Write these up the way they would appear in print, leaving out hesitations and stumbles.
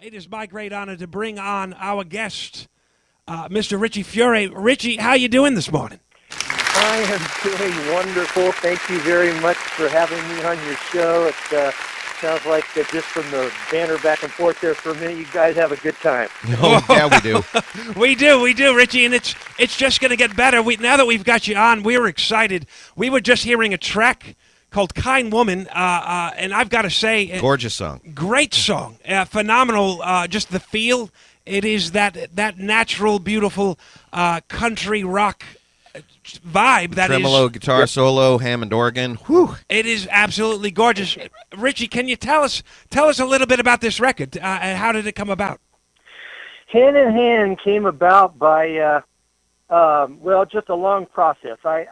It is my great honor to bring on our guest, Mr. Richie Furay. Richie, how you doing this morning? I am doing wonderful. Thank you very much for having me on your show. It sounds like just from the banter back and forth there for a minute, you guys have a good time. Oh, yeah, we do. we do, Richie, and it's just going to get better. Now that we've got you on, we're excited. We were just hearing a track called Kind Woman, and I've got to say... Gorgeous song. Great song. Phenomenal, just the feel. It is that natural, beautiful country rock vibe. Tremolo, guitar solo, Hammond organ. Whew. It is absolutely gorgeous. Richie, can you tell us a little bit about this record, and how did it come about? Hand in Hand came about by... just a long process. I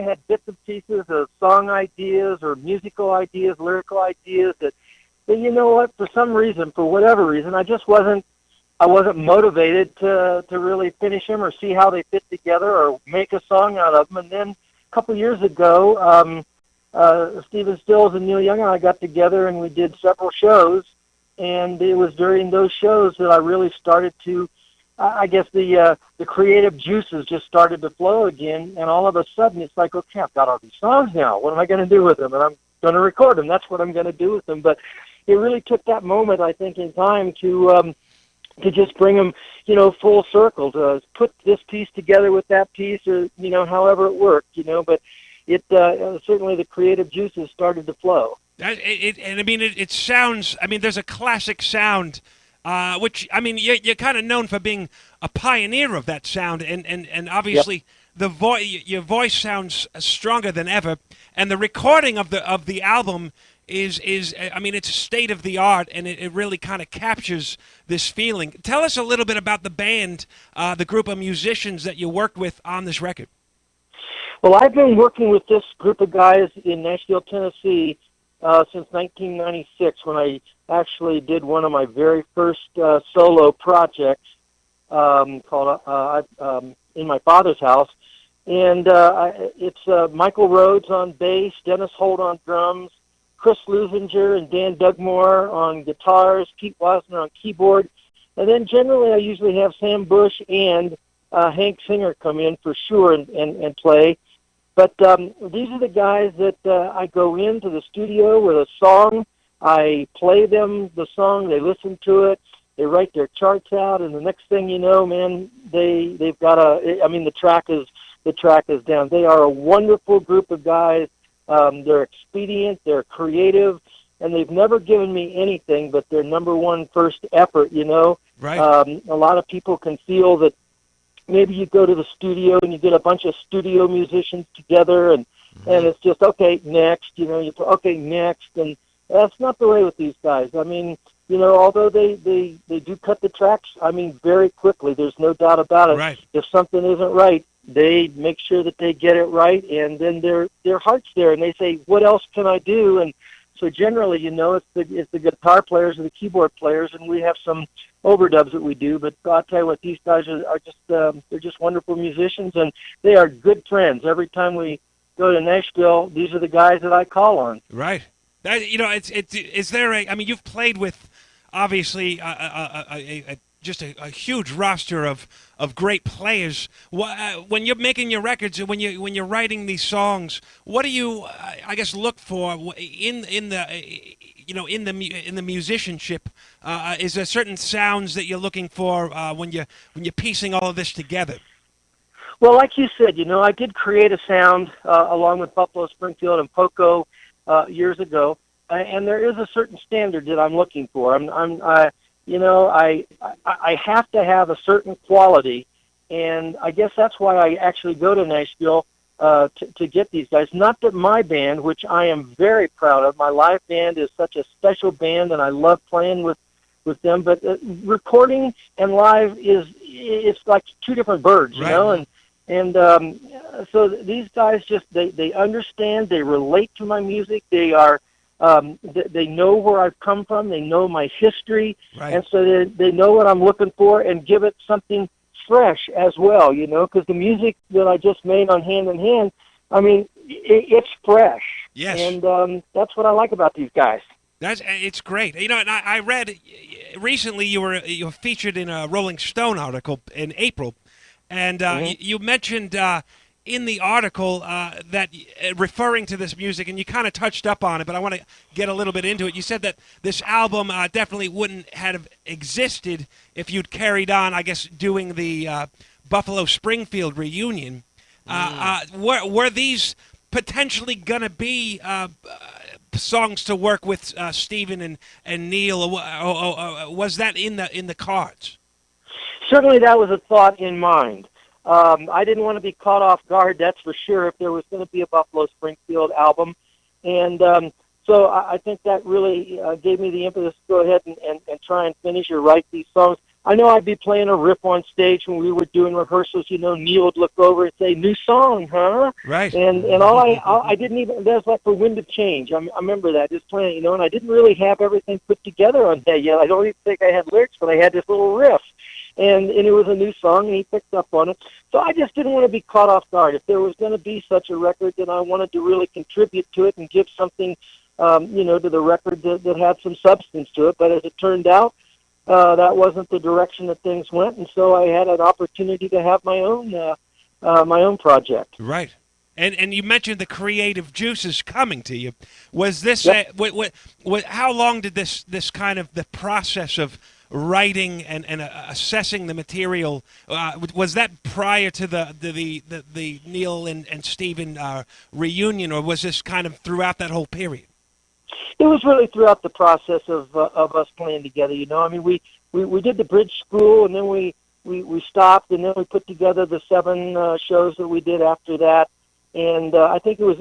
had bits and pieces of song ideas or musical ideas, lyrical ideas that you know what, for whatever reason, I wasn't motivated to really finish them or see how they fit together or make a song out of them. And then a couple years ago, Stephen Stills and Neil Young and I got together and we did several shows. And it was during those shows that I really started to, I guess the creative juices just started to flow again, and all of a sudden it's like, okay, I've got all these songs now. What am I going to do with them? And I'm going to record them. That's what I'm going to do with them. But it really took that moment, I think, in time to just bring them, full circle, to put this piece together with that piece, or however it worked, But it certainly the creative juices started to flow. It sounds. There's a classic sound. Which, you're kind of known for being a pioneer of that sound, and obviously your voice sounds stronger than ever, and the recording of the album is it's state of the art, and it really kind of captures this feeling. Tell us a little bit about the band, the group of musicians that you worked with on this record. Well, I've been working with this group of guys in Nashville, Tennessee, since 1996, when I actually did one of my very first solo projects called In My Father's House. And it's Michael Rhodes on bass, Dennis Holt on drums, Chris Lusinger and Dan Dugmore on guitars, Pete Wasner on keyboard. And then generally I usually have Sam Bush and Hank Singer come in for sure and play. But these are the guys that I go into the studio with a song. I play them the song. They listen to it. They write their charts out, and the next thing you know, man, they've got the track is down. They are a wonderful group of guys. They're expedient. They're creative, and they've never given me anything but their number one first effort. Right. A lot of people can feel that. Maybe you go to the studio and you get a bunch of studio musicians together, and it's just, okay, next, okay, next, and that's not the way with these guys. Although they do cut the tracks, very quickly, there's no doubt about it. Right. If something isn't right, they make sure that they get it right, and then their heart's there, and they say, what else can I do? And so generally, it's the guitar players or the keyboard players, and we have some overdubs that we do. But I'll tell you what, these guys are just they're just wonderful musicians, and they are good friends. Every time we go to Nashville, these are the guys that I call on. Right. Is there you've played with obviously just a huge roster of great players. When you're making your records, when you're writing these songs, what do you, look for in the musicianship? Is there certain sounds that you're looking for when you're piecing all of this together? Well, like you said, I did create a sound along with Buffalo Springfield and Poco years ago, and there is a certain standard that I'm looking for. I have to have a certain quality, and I guess that's why I actually go to Nashville to get these guys. Not that my band, which I am very proud of, my live band is such a special band, and I love playing with them, but recording and live it's like two different birds, right. So these guys just, they understand, they relate to my music, they are... they know where I've come from. They know my history, right. And so they know what I'm looking for, and give it something fresh as well. Because the music that I just made on Hand in Hand, it's fresh. Yes, and that's what I like about these guys. It's great. You know, and I read recently you were featured in a Rolling Stone article in April, and you mentioned in the article that referring to this music, and you kind of touched up on it, but I want to get a little bit into it. You said that this album definitely wouldn't have existed if you'd carried on, I guess, doing the Buffalo Springfield Reunion. Were these potentially going to be songs to work with Stephen and Neil, or was that in the cards? Certainly that was a thought in mind. I didn't want to be caught off guard, that's for sure, if there was going to be a Buffalo Springfield album. And so I think that really gave me the impetus to go ahead and try and finish or write these songs. I know I'd be playing a riff on stage when we were doing rehearsals. You know, Neil would look over and say, "New song, huh?" Right. And I didn't even. That was like for Wind of Change. I remember that, just playing. You know, and I didn't really have everything put together on that yet. I don't even think I had lyrics, but I had this little riff, and it was a new song, and he picked up on it. So I just didn't want to be caught off guard. If there was going to be such a record, then I wanted to really contribute to it and give something, you know, to the record that had some substance to it. But as it turned out, that wasn't the direction that things went, and so I had an opportunity to have my own project. Right. And you mentioned the creative juices coming to you. Was this how long did this kind of the process of writing and assessing the material, was that prior to the Neil and Stephen reunion, or was this kind of throughout that whole period? It was really throughout the process of us playing together. You know, I mean, we did the bridge school, and then we stopped, and then we put together the 7 shows that we did after that. And I think it was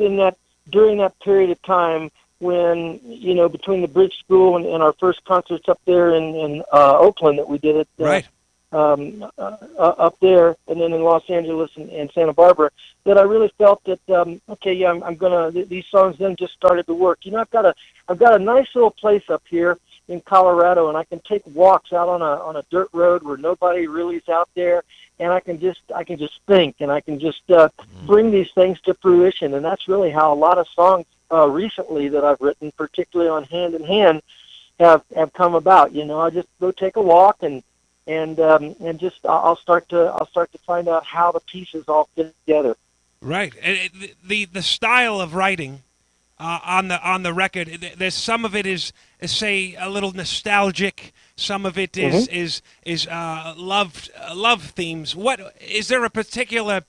during that period of time when, you know, between the bridge school and our first concerts up there in Oakland that we did it. Right. Up there, and then in Los Angeles and Santa Barbara, that I really felt that I'm gonna. These songs then just started to work. You know, I've got a nice little place up here in Colorado, and I can take walks out on a dirt road where nobody really is out there, and I can just think, and I can just bring these things to fruition. And that's really how a lot of songs recently that I've written, particularly on Hand in Hand, have come about. You know, I just go take a walk and just I'll start to find out how the pieces all fit together. Right, and the style of writing on the record, there's some of it is say a little nostalgic, some of it is love themes. What is there a particular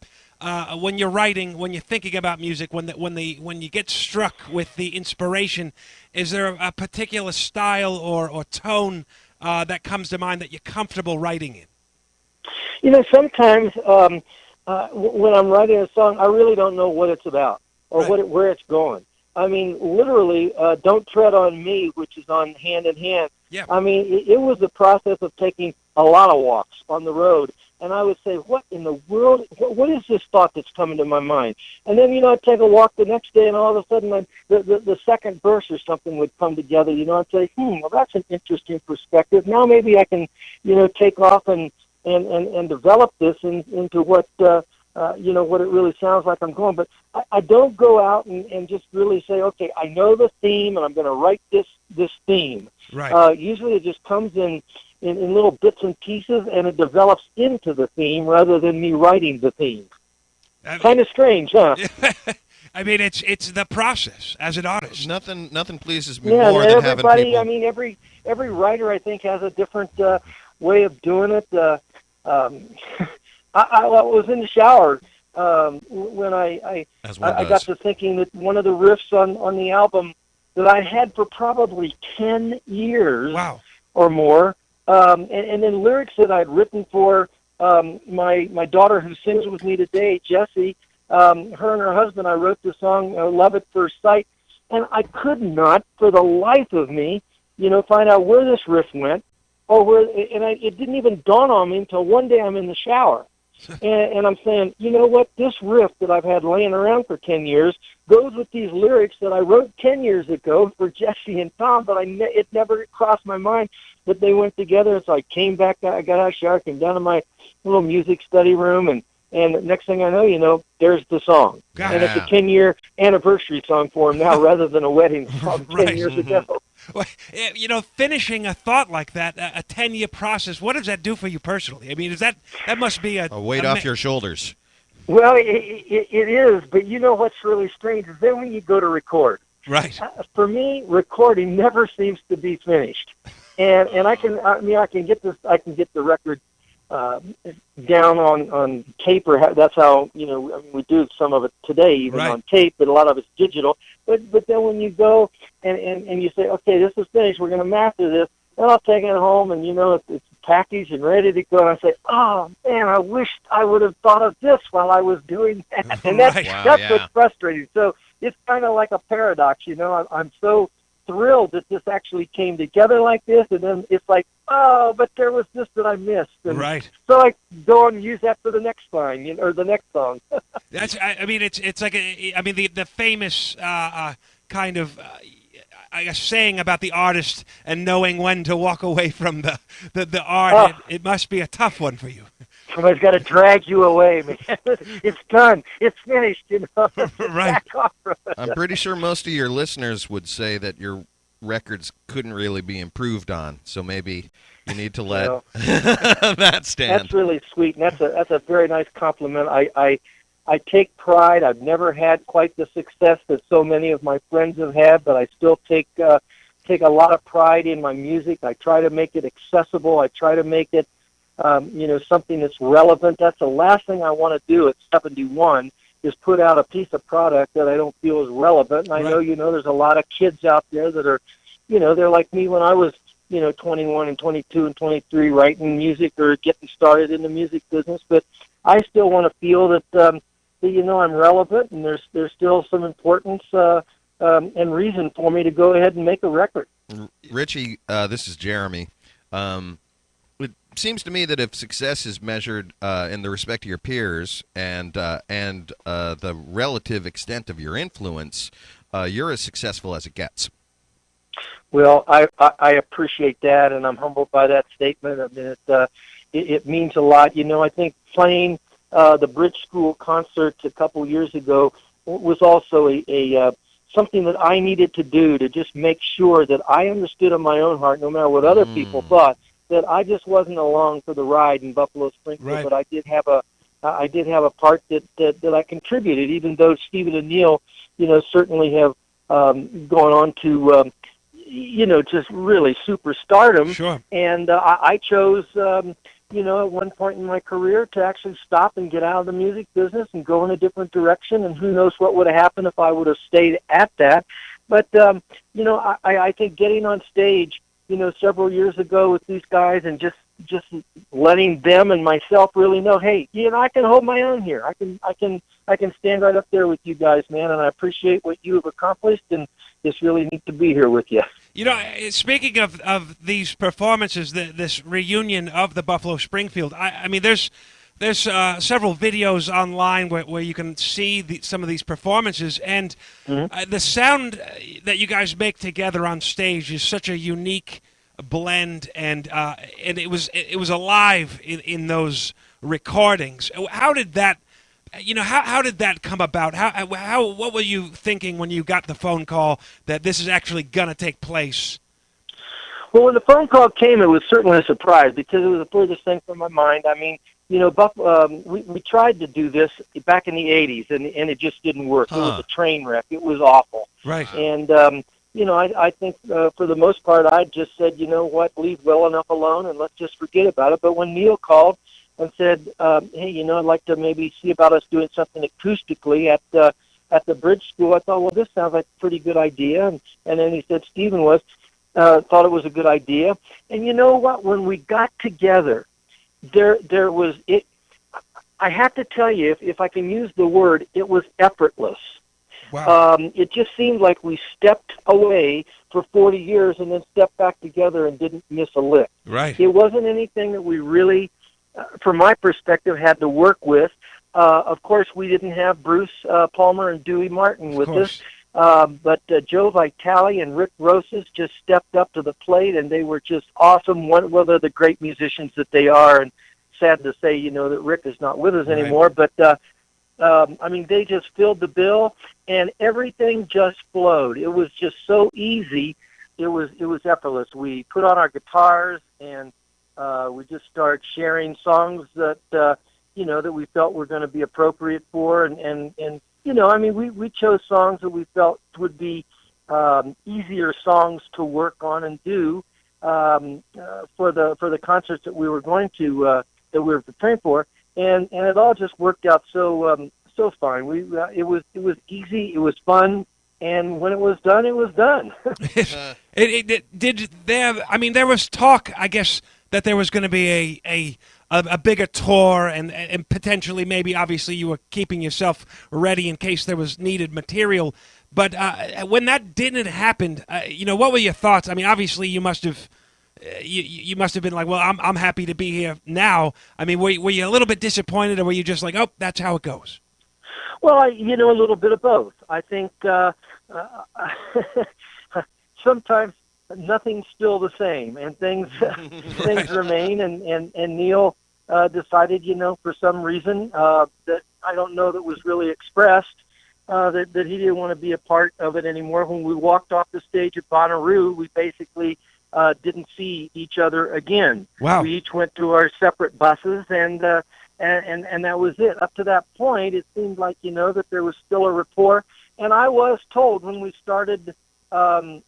when you're writing, when you're thinking about music, when you get struck with the inspiration, is there a particular style or tone that comes to mind that you're comfortable writing in? You know, sometimes when I'm writing a song, I really don't know what it's about or where it's going. I mean, literally, Don't Tread on Me, which is on Hand in Hand. Yeah. I mean, it was the process of taking a lot of walks on the road. And I would say, what in the world, what is this thought that's coming to my mind? And then, you know, I'd take a walk the next day, and all of a sudden the second verse or something would come together. You know, I'd say, well, that's an interesting perspective. Now maybe I can, you know, take off and develop this into what, you know, what it really sounds like I'm going. But I don't go out and just really say, okay, I know the theme, and I'm going to write this theme. Right. Usually it just comes in little bits and pieces, and it develops into the theme rather than me writing the theme. Kind of strange, huh? I mean, it's the process, as it ought to. Nothing pleases me more than having people. I mean, every writer, I think, has a different way of doing it. I was in the shower when I got to thinking that one of the riffs on the album that I had for probably 10 years or more, and then lyrics that I'd written for my daughter who sings with me today, Jessie. Her and her husband, I wrote the song Love at First Sight, and I could not, for the life of me, you know, find out where this riff went, or it didn't even dawn on me until one day I'm in the shower. And I'm saying, you know what, this riff that I've had laying around for 10 years goes with these lyrics that I wrote 10 years ago for Jesse and Tom, but it never crossed my mind that they went together. And so I came back, I got out of the shower, came down to my little music study room, and And the next thing I know, there's the song. God. And it's a 10-year anniversary song for him now rather than a wedding song 10 years ago. Well, finishing a thought like that, a 10-year process, what does that do for you personally? I mean, that must be a weight off your shoulders. Well, it is, but what's really strange is then when you go to record. Right. For me, recording never seems to be finished. And I can get the record down on tape, or that's how we do some of it today, even on tape, but a lot of it's digital. But then when you go and you say, okay, this is finished, we're going to master this, then I'll take it home, and it's packaged and ready to go. And I say, oh man, I wish I would have thought of this while I was doing that, and that's what's frustrating. So it's kind of like a paradox, I'm so thrilled that this actually came together like this, and then it's like, oh, but there was this that I missed. And so I go on and use that for the next line, or the next song. It's like the famous kind of I guess saying about the artist and knowing when to walk away from the art. It must be a tough one for you. Somebody's got to drag you away, man. It's done. It's finished, Right. Back off from it. I'm pretty sure most of your listeners would say that your records couldn't really be improved on, so maybe you need to let that stand. That's really sweet, and that's a very nice compliment. I take pride. I've never had quite the success that so many of my friends have had, but I still take a lot of pride in my music. I try to make it accessible. I try to make it something that's relevant. That's the last thing I want to do at 71 is put out a piece of product that I don't feel is relevant. And I know, there's a lot of kids out there that are, they're like me when I was, 21 and 22 and 23 writing music or getting started in the music business. But I still want to feel that, I'm relevant, and there's still some importance and reason for me to go ahead and make a record. Richie, this is Jeremy. It seems to me that if success is measured in the respect of your peers and the relative extent of your influence, you're as successful as it gets. Well, I appreciate that, and I'm humbled by that statement. I mean, it means a lot. I think playing the Bridge School concert a couple years ago was also a something that I needed to do to just make sure that I understood in my own heart, no matter what other people thought, that I just wasn't along for the ride in Buffalo Springfield, but I did have a part that I contributed, even though Stephen and Neil, certainly have gone on to just really superstardom. Sure. And I chose at one point in my career to actually stop and get out of the music business and go in a different direction, and who knows what would have happened if I would have stayed at that. But I think getting on stage several years ago with these guys and just letting them and myself really know, hey, I can hold my own here. I can stand right up there with you guys, man, and I appreciate what you have accomplished, and it's really neat to be here with you. Speaking of these performances, this reunion of the Buffalo Springfield, I mean, there's several videos online where you can see some of these performances, and the sound that you guys make together on stage is such a unique blend, and it was alive in those recordings. How did that? How did that come about? What were you thinking when you got the phone call that this is actually gonna take place? Well, when the phone call came, it was certainly a surprise because it was the furthest thing from my mind. I mean, we tried to do this back in the 80s, and it just didn't work. It was a train wreck. It was awful. Right. And, I think for the most part, I just said, leave well enough alone and let's just forget about it. But when Neil called and said, hey, I'd like to maybe see about us doing something acoustically at the Bridge School, I thought, well, this sounds like a pretty good idea. And then he said Stephen thought it was a good idea. And you know what? When we got together, there was it. I have to tell you, if I can use the word, it was effortless. Wow. It just seemed like we stepped away for 40 years and then stepped back together and didn't miss a lick. Right. It wasn't anything that we really, from my perspective, had to work with. Of course, we didn't have Bruce Palmer and Dewey Martin with us. But Joe Vitale and Rick Rosas just stepped up to the plate, and they were just awesome. Well, they're the great musicians that they are, and sad to say, that Rick is not with us anymore, but they just filled the bill, and everything just flowed. It was just so easy. It was effortless. We put on our guitars, and we just started sharing songs that that we felt were going to be appropriate for, and we chose songs that we felt would be easier songs to work on and do for the concerts that we were going to that we were preparing for, and it all just worked out so fine. It was easy, it was fun, and when it was done, it was done. There was talk, I guess, that there was going to be a bigger tour, and potentially, maybe, obviously, you were keeping yourself ready in case there was needed material. But when that didn't happen, what were your thoughts? I mean, obviously, you must have been like, well, I'm happy to be here now. I mean, were you a little bit disappointed, or were you just like, oh, that's how it goes? Well, a little bit of both. I think sometimes nothing's still the same, and things remain. And Neil decided, for some reason that I don't know that was really expressed, that he didn't want to be a part of it anymore. When we walked off the stage at Bonnaroo, we basically didn't see each other again. Wow. We each went to our separate buses, and that was it. Up to that point, it seemed like, that there was still a rapport. And I was told when we started, the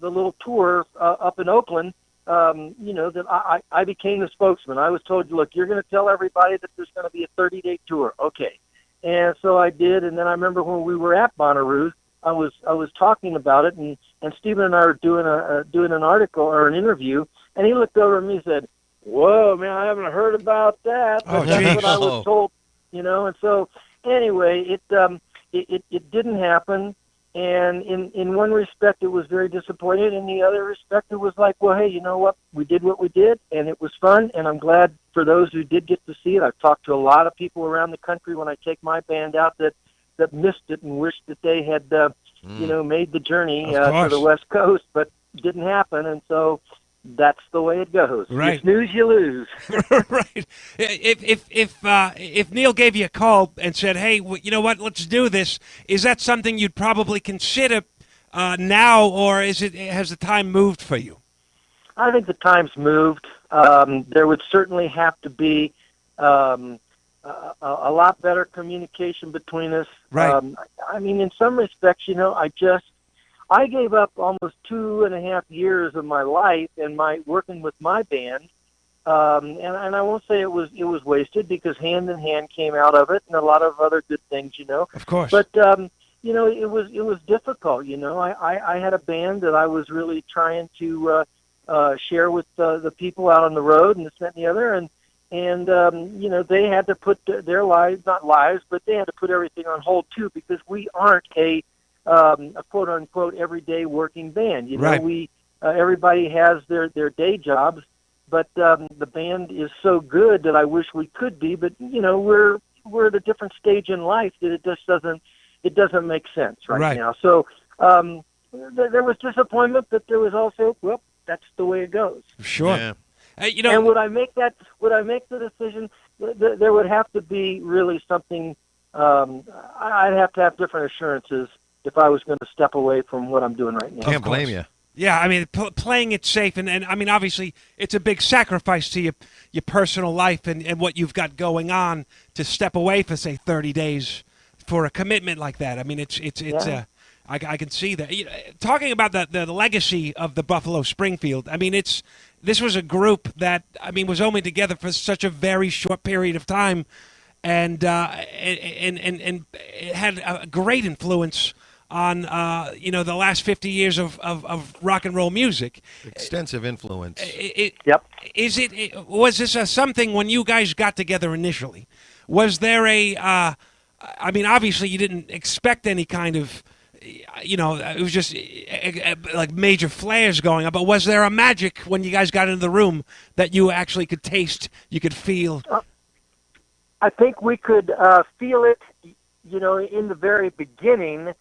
little tour up in Oakland, that I became the spokesman. I was told, look, you're going to tell everybody that there's going to be a 30-day tour. Okay. And so I did. And then I remember when we were at Bonnaroo, I was talking about it, and Stephen and I were doing an article or an interview, and he looked over at me and said, "Whoa, man, I haven't heard about that." Oh, that's what I was told, And so anyway, it didn't happen. And in one respect, it was very disappointing. In the other respect, it was like, well, hey, you know what? We did what we did, and it was fun. And I'm glad for those who did get to see it. I've talked to a lot of people around the country when I take my band out that missed it and wished that they had, made the journey to the West Coast, but didn't happen. And so that's the way it goes. Right. You snooze, you lose. Right. If Neil gave you a call and said, "Hey, you know what? Let's do this," is that something you'd probably consider now, or has the time moved for you? I think the time's moved. There would certainly have to be a lot better communication between us. Right. In some respects, I gave up almost 2.5 years of my life and my working with my band, and I won't say it was wasted, because Hand in Hand came out of it, and a lot of other good things, Of course. But it was difficult. I had a band that I was really trying to share with the people out on the road and this, that, and the other, and they had to put their lives, not lives, but they had to put everything on hold too, because we aren't a quote unquote everyday working band. Right. We everybody has their day jobs, but the band is so good that I wish we could be, but we're at a different stage in life that it just doesn't make sense right now. So there was disappointment, but there was also, well, that's the way it goes. Sure. Yeah. And would I make the decision? There would have to be really something. I'd have to have different assurances if I was going to step away from what I'm doing right now. Can't blame you. Yeah, playing it safe, and obviously it's a big sacrifice to your personal life and what you've got going on to step away for, say, 30 days for a commitment like that. I can see that. Talking about the legacy of the Buffalo Springfield, this was a group that was only together for such a very short period of time, and it had a great influence on the last 50 years of rock and roll music. Extensive influence. Yep. Was this something when you guys got together initially? Was there obviously you didn't expect any kind of, it was just like major flares going on, but was there a magic when you guys got into the room that you actually could taste, you could feel? I think we could feel it, in the very beginning,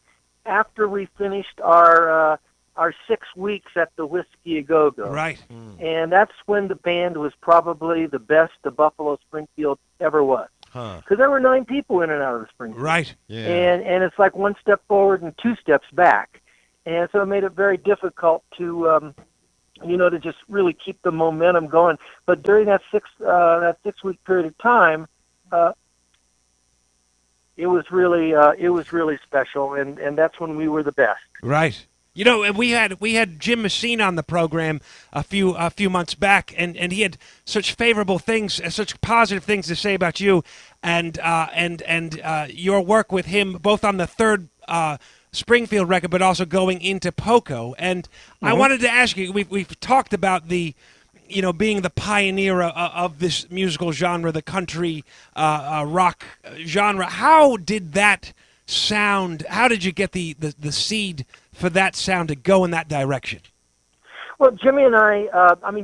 after we finished our our 6 weeks at the Whiskey A Go-Go. Right. And that's when the band was probably the best the Buffalo Springfield ever was. Because there were 9 people in and out of the Springfield. Right. Yeah. And it's like 1 step forward and 2 steps back. And so it made it very difficult to, to just really keep the momentum going. But during that 6-week period of time, it was really special, and that's when we were the best. Right. You know, we had Jim Messina on the program a few months back, and he had such favorable things, such positive things to say about you, and your work with him, both on the third Springfield record, but also going into Poco. And I wanted to ask you, we've talked about the, being the pioneer of this musical genre, the country rock genre. How did that sound? How did you get the seed for that sound to go in that direction? Well, Jimmy and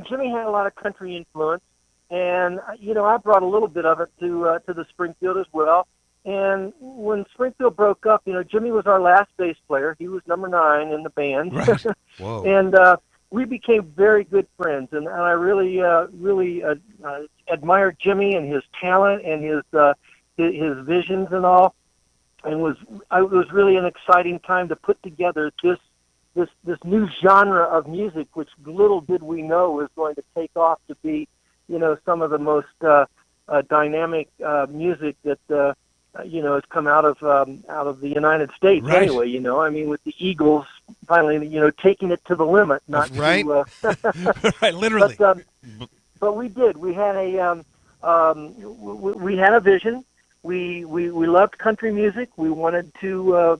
Jimmy had a lot of country influence, and I brought a little bit of it to the Springfield as well. And when Springfield broke up, Jimmy was our last bass player. He was number 9 in the band. Right. Whoa. And we became very good friends, and I really admired Jimmy and his talent and his visions and all. And it was really an exciting time to put together this new genre of music, which little did we know was going to take off to be, some of the most dynamic music that has come out of the United States. Right. Anyway, with the Eagles finally, taking it to the limit, not right. Right, literally. But we did. We had we had a vision. We loved country music. We wanted to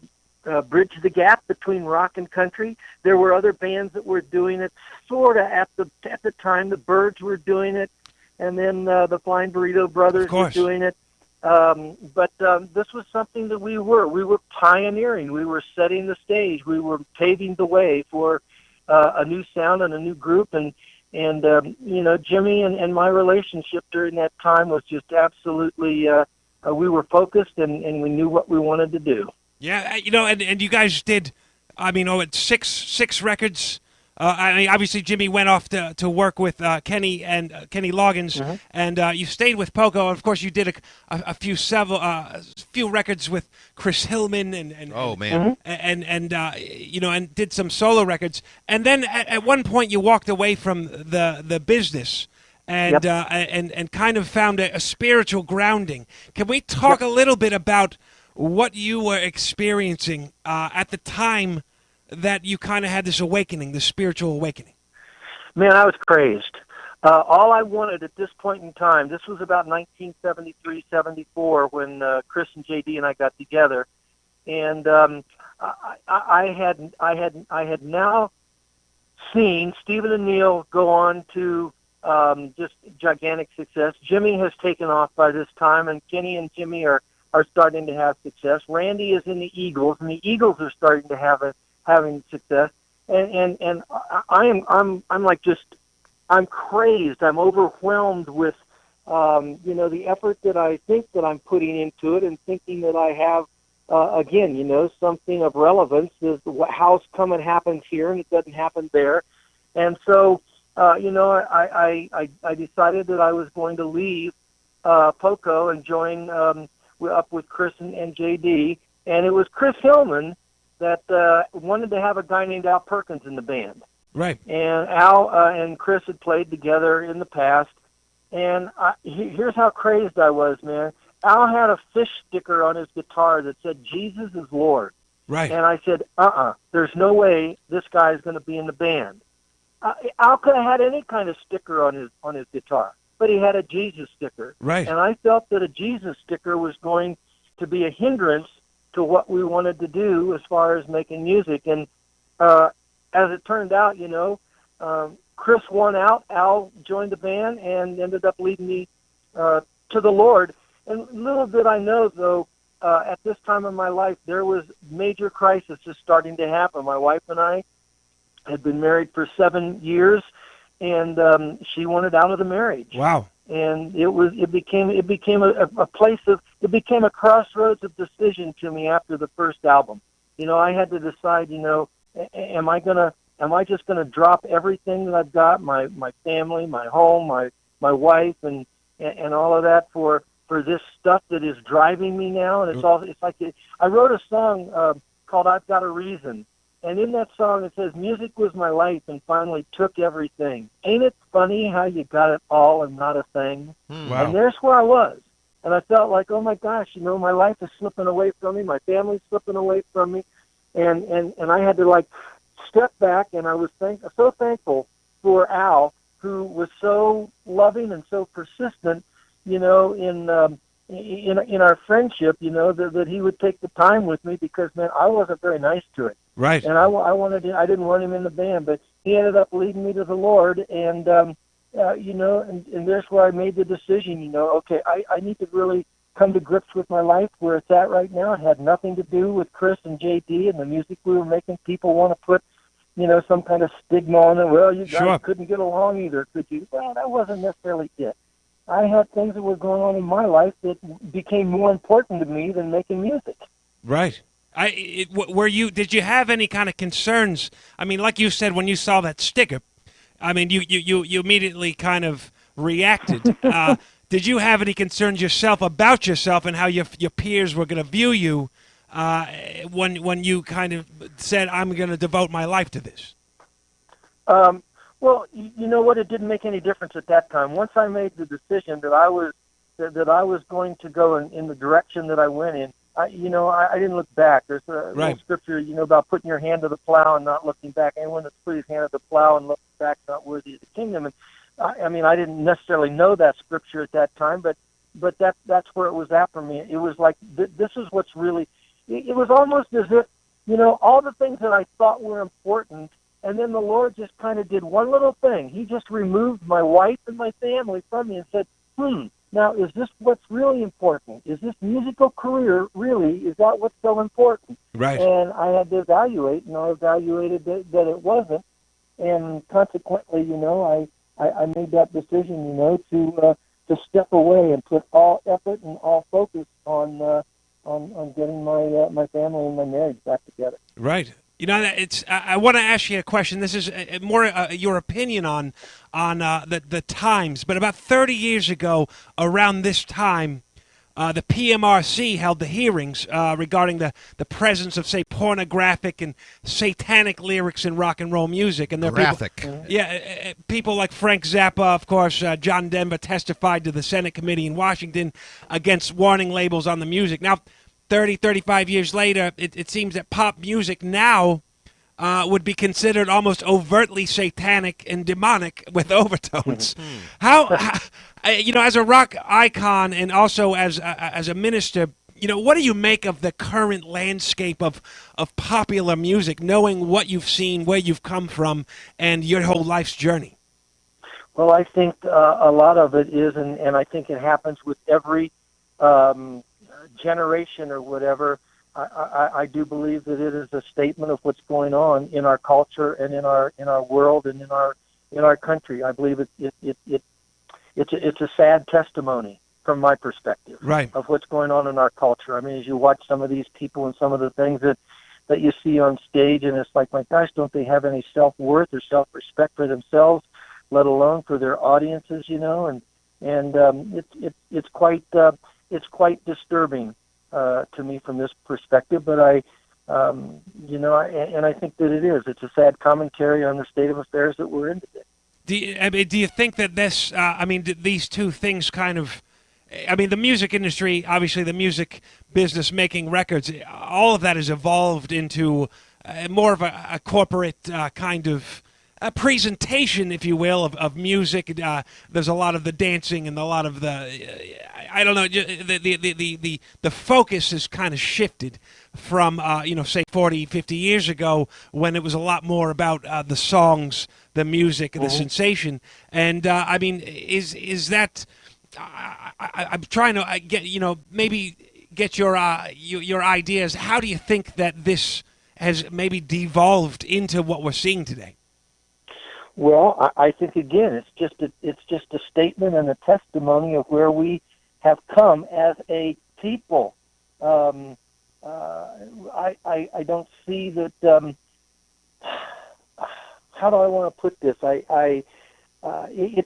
bridge the gap between rock and country. There were other bands that were doing it sort of at the time. The Byrds were doing it, and then the Flying Burrito Brothers were doing it. But this was something that we were pioneering. We were setting the stage. We were paving the way for a new sound and a new group. And Jimmy and my relationship during that time was just absolutely. We were focused and we knew what we wanted to do. Yeah, and you guys did. It's six records. Obviously Jimmy went off to work with Kenny Loggins, and you stayed with Poco. Of course, you did a few records with Chris Hillman and did some solo records. And then at one point you walked away from the business and kind of found a spiritual grounding. Can we talk a little bit about what you were experiencing at the time that you kind of had this awakening, this spiritual awakening? Man, I was crazed. All I wanted at this point in time, this was about 1973, 74, when Chris and JD and I got together, and I had now seen Stephen and Neil go on to just gigantic success. Jimmy has taken off by this time, and Kenny and Jimmy are starting to have success. Randy is in the Eagles, and the Eagles are starting to having success, and I'm crazed. I'm overwhelmed with the effort that I think that I'm putting into it, and thinking that I have something of relevance. Is how's come and happens here, and it doesn't happen there, and so I decided that I was going to leave Poco and join up with Chris and JD, and it was Chris Hillman that wanted to have a guy named Al Perkins in the band. Right. And Al and Chris had played together in the past, and here's how crazed I was, man. Al had a fish sticker on his guitar that said, "Jesus is Lord." Right. And I said, there's no way this guy's going to be in the band. Al could have had any kind of sticker on his guitar, but he had a Jesus sticker. Right. And I felt that a Jesus sticker was going to be a hindrance to what we wanted to do as far as making music. And as it turned out, Chris won out. Al joined the band and ended up leading me to the Lord. And little did I know, though, at this time of my life, there was major crisis starting to happen. My wife and I had been married for 7 years, and she wanted out of the marriage. Wow. And it became a crossroads of decision to me after the first album. I had to decide, am I gonna Am I just going to drop everything that I've got, my family, my home, my wife, and all of that for this stuff that is driving me now? And it's like I wrote a song called "I've Got a Reason," and in that song it says, "Music was my life and finally took everything. Ain't it funny how you got it all and not a thing?" Wow. And there's where I was. And I felt like, oh my gosh, my life is slipping away from me, my family's slipping away from me, and I had to like step back, and I was so thankful for Al, who was so loving and so persistent, in our friendship, that he would take the time with me, because man, I wasn't very nice to it. Right. And I didn't want him in the band, but he ended up leading me to the Lord, and and there's where I made the decision, okay, I need to really come to grips with my life where it's at right now. It had nothing to do with Chris and JD and the music we were making. People want to put, some kind of stigma on it. Well, you guys couldn't get along either, could you? Well, that wasn't necessarily it. I had things that were going on in my life that became more important to me than making music. Right. Did you have any kind of concerns? I mean, like you said, when you saw that sticker, I mean, you immediately kind of reacted. Did you have any concerns about yourself and how your peers were going to view you when you kind of said, "I'm going to devote my life to this"? Well, you know what? It didn't make any difference at that time. Once I made the decision that I was going to go in the direction that I went in, I didn't look back. There's a little scripture, about putting your hand to the plow and not looking back. Anyone that's put his hand to the plow and looking back is not worthy of the kingdom. And I didn't necessarily know that scripture at that time, but that's where it was at for me. It was like this is what's really. It was almost as if all the things that I thought were important, and then the Lord just kind of did one little thing. He just removed my wife and my family from me and said, now, is this what's really important? Is this musical career really, is that what's so important? Right. And I had to evaluate, and I evaluated that it wasn't. And consequently, I made that decision, to step away and put all effort and all focus on getting my family and my marriage back together. Right. I want to ask you a question. This is more your opinion on the times. But about 30 years ago, around this time, the PMRC held the hearings regarding the presence of, say, pornographic and satanic lyrics in rock and roll music. And graphic. People like Frank Zappa, of course, John Denver testified to the Senate committee in Washington against warning labels on the music. Now, 30, 35 years later, it seems that pop music now would be considered almost overtly satanic and demonic with overtones. How, as a rock icon and also as a minister, what do you make of the current landscape of popular music, knowing what you've seen, where you've come from, and your whole life's journey? Well, I think a lot of it is, and I think it happens with every generation or whatever. I do believe that it is a statement of what's going on in our culture and in our world and in our country. I believe it's a sad testimony from my perspective, right, of what's going on in our culture. I mean, as you watch some of these people and some of the things that you see on stage, and it's like, my gosh, don't they have any self-worth or self-respect for themselves, let alone for their audiences? And it's quite disturbing to me from this perspective, but I think that it is. It's a sad commentary on the state of affairs that we're in today. Do you think that this? These two things kind of. The music industry, obviously, the music business, making records, all of that has evolved into more of a corporate kind of a presentation, if you will, of music. There's a lot of the dancing and a lot of the, I don't know, the focus has kind of shifted from, say 40, 50 years ago when it was a lot more about the songs, the music, the sensation. And, is that, I'm trying to get, maybe get your ideas. How do you think that this has maybe devolved into what we're seeing today? Well, I think again, it's just a statement and a testimony of where we have come as a people. I don't see that. how do I want to put this?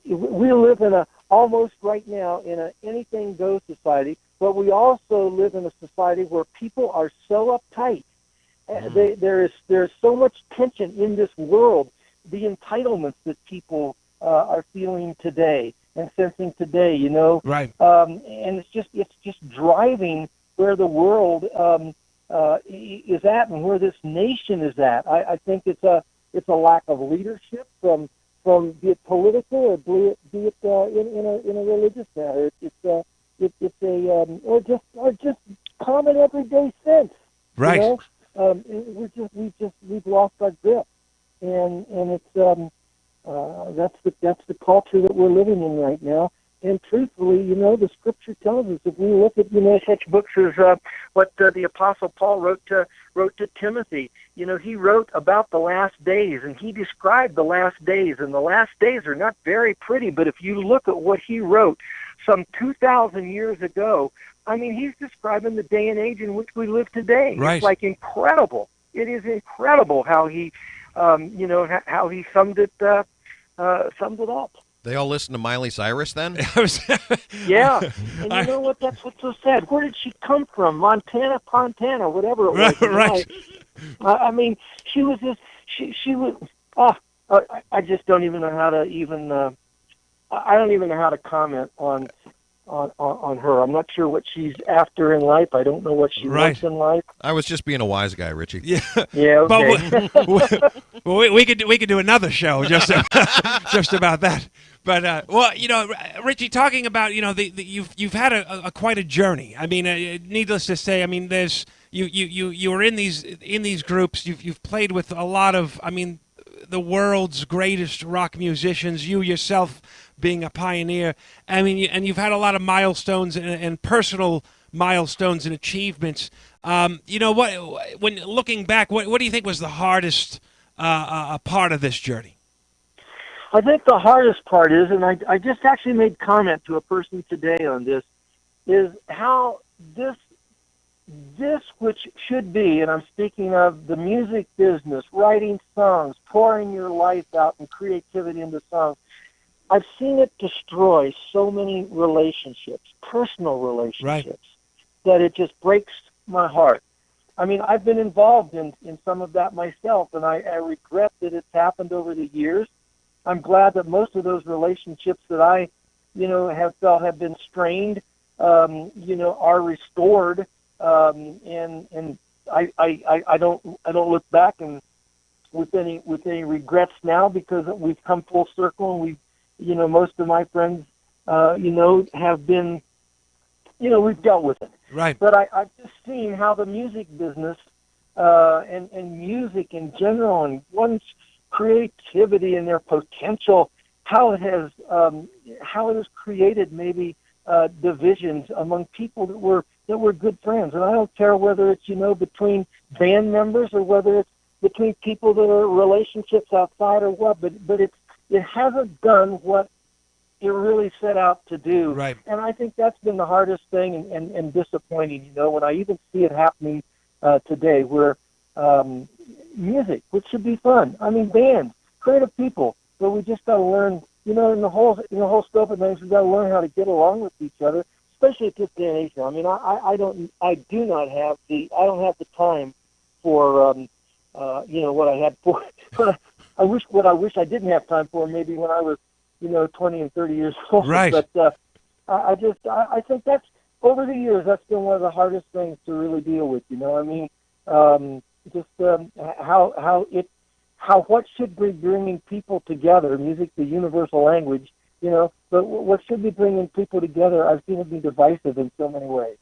We live in almost right now in a anything goes society, but we also live in a society where people are so uptight. There's so much tension in this world. The entitlements that people are feeling today and sensing today, Right. And it's just driving where the world is at and where this nation is at. I think it's a lack of leadership from be it political or be it in a religious matter. Or just common everyday sense. Right. We've lost our grip, and it's that's the culture that we're living in right now. And truthfully, the Scripture tells us, if we look at such books as what the Apostle Paul wrote to Timothy, he wrote about the last days, and he described the last days, and the last days are not very pretty. But if you look at what he wrote some 2,000 years ago, he's describing the day and age in which we live today. Right. It's like incredible. It is incredible how he, how he summed it up. They all listen to Miley Cyrus then? Yeah, and you know what? That's what's so sad. Where did she come from? Montana, whatever it was. Right. She was just she was. I just don't even know how to even. I don't even know how to comment on her. I'm not sure what she's after in life. I don't know what she wants in life. I was just being a wise guy, Richie. Yeah. Yeah. Okay. But we could do another show just about that. But Richie, talking about you've had a quite a journey. Needless to say, there's you were in these groups. You've played with a lot of the world's greatest rock musicians. You yourself being a pioneer. And you've had a lot of milestones and personal milestones and achievements. When looking back, what do you think was the hardest part of this journey? I think the hardest part is, and I just actually made comment to a person today on this, is how this which should be, and I'm speaking of the music business, writing songs, pouring your life out and creativity into songs, I've seen it destroy so many relationships, personal relationships, that it just breaks my heart. I've been involved in some of that myself, and I regret that it's happened over the years. I'm glad that most of those relationships that I, have felt have been strained, are restored. And I don't look back and with any regrets now, because we've come full circle, and we've, most of my friends, have been, we've dealt with it. Right. But I've just seen how the music business, and music in general, and one's creativity and their potential, how it has created maybe divisions among people that were good friends. And I don't care whether it's between band members or whether it's between people that are relationships outside or what, but it hasn't done what it really set out to do. Right. And I think that's been the hardest thing and disappointing. When I even see it happening today, where music, which should be fun. Bands, creative people, but we just got to learn. In the whole scope of things, we got to learn how to get along with each other, especially at this day and age. I don't have the time for what I had for. I wish I didn't have time for maybe when I was 20 and 30 years old. Right. But I think that's, over the years, that's been one of the hardest things to really deal with. How what should be bringing people together, music, the universal language, but what should be bringing people together, I've seen it be divisive in so many ways.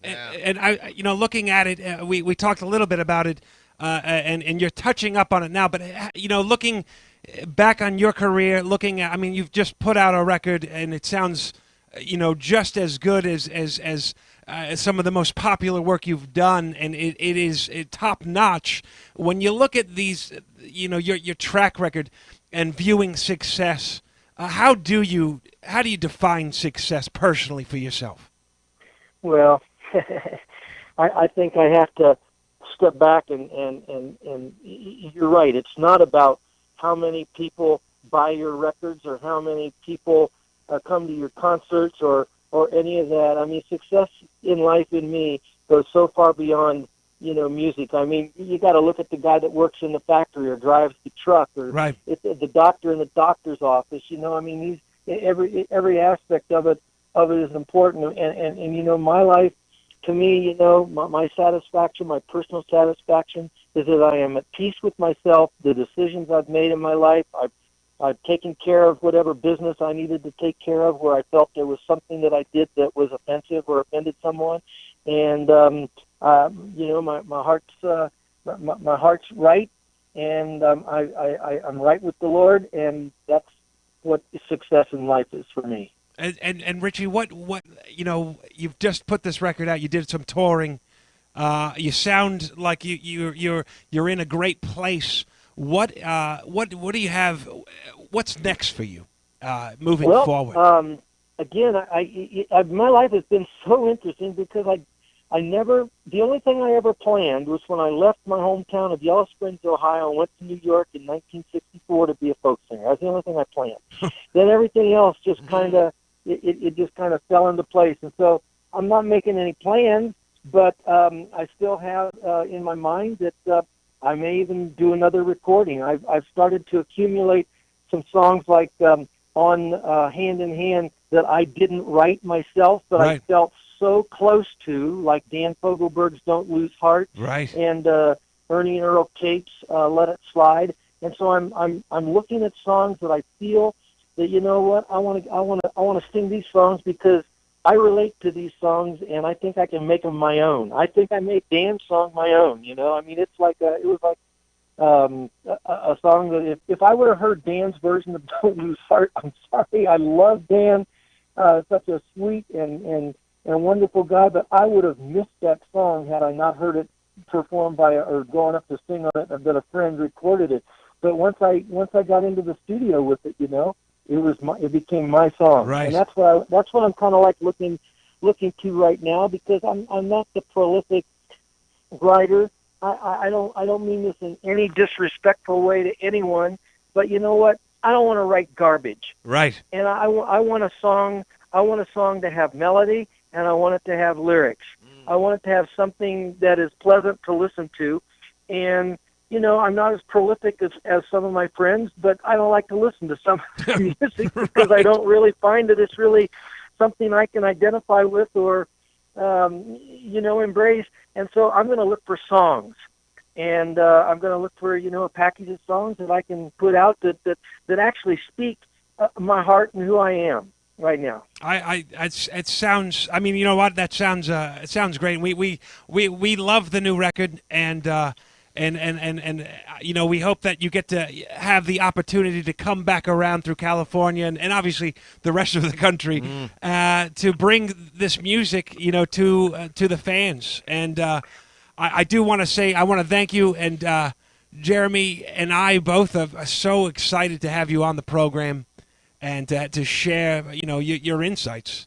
And I, looking at it, we talked a little bit about it, and you're touching up on it now. But looking back on your career, looking at, you've just put out a record, and it sounds, just as good as some of the most popular work you've done, and it is top notch. When you look at these, your track record and viewing success, how do you define success personally for yourself? Well, I think I have to step back and you're right. It's not about how many people buy your records or how many people come to your concerts or any of that. I mean, success in life in me goes so far beyond, music. I mean, you got to look at the guy that works in the factory or drives the truck, or Right. it's the doctor in the doctor's office. I mean, every aspect of it is important. And my life, to me, my satisfaction, my personal satisfaction, is that I am at peace with myself. The decisions I've made in my life, I've taken care of whatever business I needed to take care of where I felt there was something that I did that was offensive or offended someone. And my heart's right, and I'm right with the Lord, and that's what success in life is for me. And Richie, what you've just put this record out. You did some touring. You sound like you're in a great place. What do you have? What's next for you moving forward? Again, my life has been so interesting because the only thing I ever planned was when I left my hometown of Yellow Springs, Ohio, and went to New York in 1964 to be a folk singer. That's the only thing I planned. Then everything else just kind of it just kind of fell into place. And so I'm not making any plans, but I still have in my mind that I may even do another recording. I've started to accumulate some songs like on Hand in Hand that I didn't write myself, but Right. I felt so close to, like Dan Fogelberg's Don't Lose Heart, Right. and Ernie and Earl Cape's Let It Slide. And so I'm looking at songs that I feel that, I want to sing these songs because I relate to these songs, and I think I can make them my own. I think I made Dan's song my own. I mean, it was like a song that if I would have heard Dan's version of Don't Lose Heart, I'm sorry, I love Dan, such a sweet and wonderful guy, but I would have missed that song had I not heard it performed or gone up to sing on it, and that a friend recorded it. But once I got into the studio with it, it became my song. Right. And that's what I'm kind of like looking to right now, because I'm not the prolific writer. I don't mean this in any disrespectful way to anyone, but you know what? I don't want to write garbage. Right. And I want a song to have melody, and I want it to have lyrics. I want it to have something that is pleasant to listen to. And I'm not as prolific as some of my friends, but I don't like to listen to some music because I don't really find that it's really something I can identify with or, embrace. And so I'm going to look for songs, and I'm going to look for, a package of songs that I can put out that actually speak my heart and who I am right now. It sounds. I mean, you know what? That sounds. It sounds great. We love the new record, and we hope that you get to have the opportunity to come back around through California and obviously the rest of the country to bring this music, to the fans. And I do want to say I want to thank you, and Jeremy and I both are so excited to have you on the program and to share, your insights.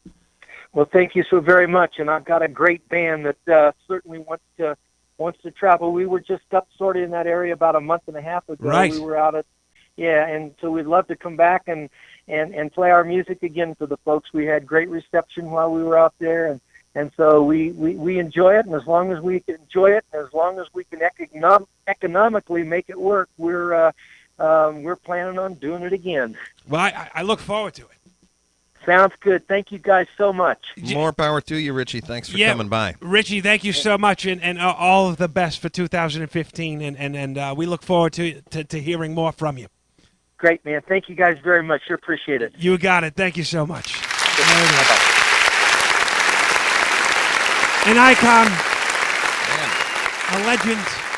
Well, thank you so very much, and I've got a great band that certainly wants to travel. We were just up sort of in that area about a month and a half ago. Right. We were out and so we'd love to come back and play our music again for the folks. We had great reception while we were out there, and so we enjoy it, and as long as we can enjoy it, and as long as we can economically make it work, we're planning on doing it again. Well, I look forward to it. Sounds good. Thank you guys so much. More power to you, Richie. Thanks for coming by. Richie, thank you so much, and all of the best for 2015, and we look forward to hearing more from you. Great, man. Thank you guys very much. Sure appreciate it. You got it. Thank you so much. Bye-bye. An icon, Man. a legend.